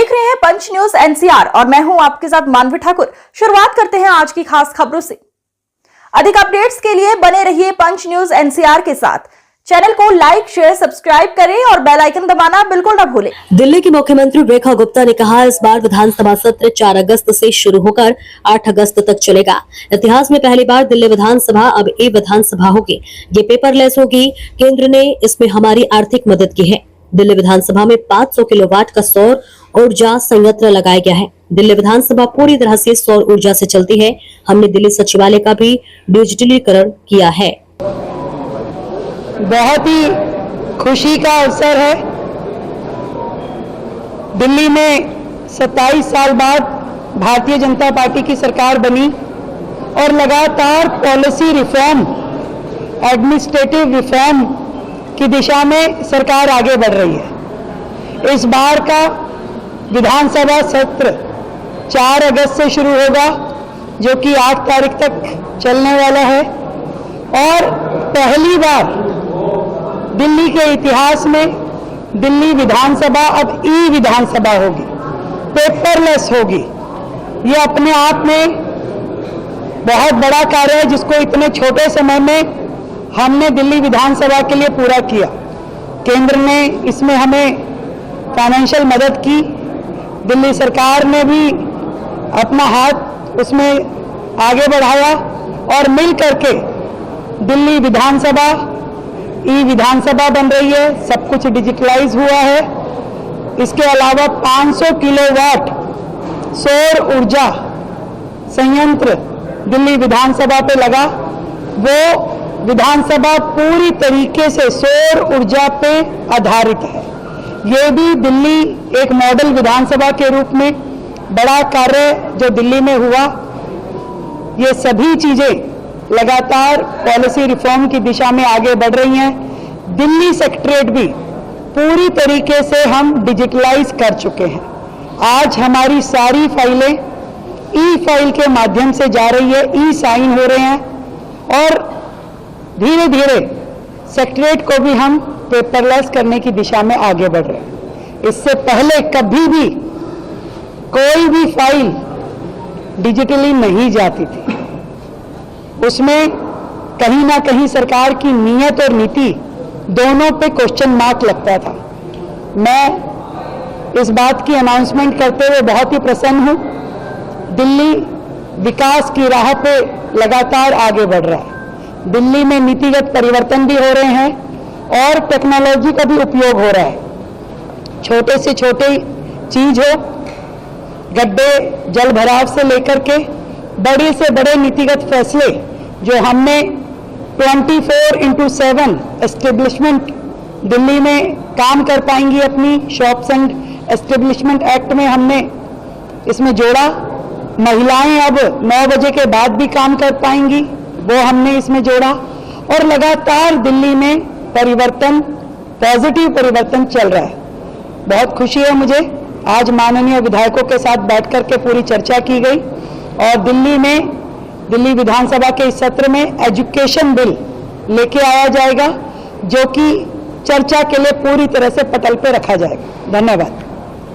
देख रहे हैं पंच न्यूज एनसीआर और मैं हूं आपके साथ मानवी ठाकुर। शुरुआत करते हैं आज की खास खबरों से। अधिक अपडेट्स के लिए बने रहिए पंच न्यूज एनसीआर के साथ। चैनल को लाइक, शेयर, सब्सक्राइब करें और बेल आइकन दबाना बिल्कुल न भूलें। दिल्ली की मुख्यमंत्री रेखा गुप्ता ने कहा, इस बार विधानसभा सत्र 4 अगस्त से शुरू होकर 8 अगस्त तक चलेगा। इतिहास में पहली बार दिल्ली विधानसभा अब विधानसभा होगी। ये पेपरलेस होगी। केंद्र ने इसमें हमारी आर्थिक मदद की है। दिल्ली विधानसभा में 500 किलोवाट का सौर ऊर्जा संयंत्र लगाया गया है। दिल्ली विधानसभा पूरी तरह से सौर ऊर्जा से चलती है। हमने दिल्ली सचिवालय का भी डिजिटलीकरण किया है। बहुत ही खुशी का अवसर है। दिल्ली में 27 साल बाद भारतीय जनता पार्टी की सरकार बनी और लगातार पॉलिसी रिफॉर्म, एडमिनिस्ट्रेटिव रिफॉर्म की दिशा में सरकार आगे बढ़ रही है। इस बार का विधानसभा सत्र 4 अगस्त से शुरू होगा, जो कि 8 तारीख तक चलने वाला है और पहली बार दिल्ली के इतिहास में दिल्ली विधानसभा अब विधानसभा होगी, पेपरलेस होगी। ये अपने आप में बहुत बड़ा कार्य है, जिसको इतने छोटे समय में हमने दिल्ली विधानसभा के लिए पूरा किया। केंद्र ने इसमें हमें फाइनेंशियल मदद की, दिल्ली सरकार ने भी अपना हाथ उसमें आगे बढ़ाया और मिल करके दिल्ली विधानसभा विधानसभा बन रही है। सब कुछ डिजिटलाइज हुआ है। इसके अलावा 500 किलोवाट सौर ऊर्जा संयंत्र दिल्ली विधानसभा पे लगा। वो विधानसभा पूरी तरीके से सौर ऊर्जा पे आधारित है। ये भी दिल्ली एक मॉडल विधानसभा के रूप में बड़ा कार्य जो दिल्ली में हुआ। ये सभी चीजें लगातार पॉलिसी रिफॉर्म की दिशा में आगे बढ़ रही हैं। दिल्ली सेक्रेटरीट भी पूरी तरीके से हम डिजिटलाइज कर चुके हैं। आज हमारी सारी फाइलें फाइल के माध्यम से जा रही है, साइन हो रहे हैं और धीरे धीरे सेक्रेटरीट को भी हम पेपरलेस करने की दिशा में आगे बढ़ रहे हैं। इससे पहले कभी भी कोई भी फाइल डिजिटली नहीं जाती थी। उसमें कहीं ना कहीं सरकार की नीयत और नीति दोनों पे क्वेश्चन मार्क लगता था। मैं इस बात की अनाउंसमेंट करते हुए बहुत ही प्रसन्न हूं। दिल्ली विकास की राह पे लगातार आगे बढ़ रहा है। दिल्ली में नीतिगत परिवर्तन भी हो रहे हैं और टेक्नोलॉजी का भी उपयोग हो रहा है। छोटे से छोटे चीज हो, गड्ढे जल भराव से लेकर के बड़े से बड़े नीतिगत फैसले जो हमने 24/7 एस्टेब्लिशमेंट दिल्ली में काम कर पाएंगी। अपनी शॉप्स एंड एस्टेब्लिशमेंट एक्ट में हमने इसमें जोड़ा। महिलाएं अब 9 बजे के बाद भी काम कर पाएंगी, वो हमने इसमें जोड़ा। और लगातार दिल्ली में परिवर्तन, पॉजिटिव परिवर्तन चल रहा है। बहुत खुशी है मुझे। आज माननीय विधायकों के साथ बैठ करके पूरी चर्चा की गई और दिल्ली विधानसभा के इस सत्र में एजुकेशन बिल लेके आया जाएगा, जो कि चर्चा के लिए पूरी तरह से पटल पे रखा जाएगा। धन्यवाद।